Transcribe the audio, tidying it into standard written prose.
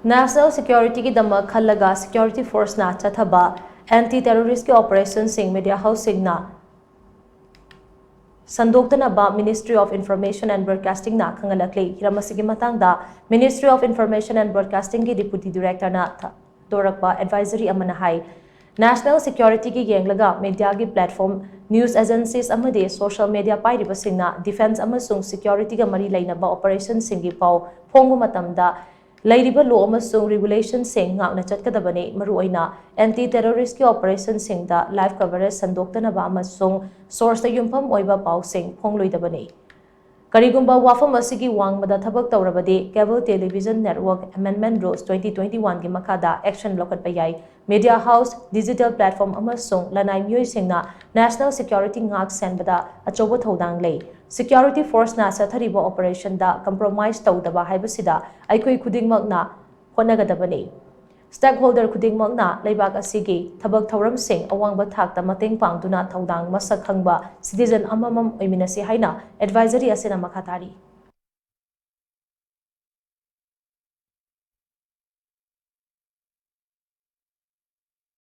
National Security ki Damak Khallaga Security Force na chathaba anti-terrorist ki operation sing media house shingna Sandoktanaba Ministry of Information and Broadcasting na Khanghalakli hiramasigi matangda Ministry of Information and Broadcasting ki Deputy Director na dorakpa advisory amana hai National Security ki yenglaga media ki platform news agencies amadi social media pairiba singna defense amasung security ga mari lainaba operation singi pau phongu matamda Lairiba law amasung regulation sing ngakna chatkadabani maruoina anti-terrorist ki operation singda live coverage Sandoktanaba amasung source ta yumpham oiba pau sing phongloidabani. Karigumba wafam asigi wangmada thabak tawrabadi Cable Television Network Amendment Rules 2021 ki makada action lokatpa yai media house digital platform amasung lanai miyoi singna national security ngak senbada achoba thodang lei security force na sathariba operation da compromise tawdaba haibasida aikoi khudingmakna honagadabani stakeholder khudingmakna leibak asigi thabak thauram sing awangba thakta mateng pangduna thodang masak khangba citizen amamam oiminasi haina advisory asena makhatari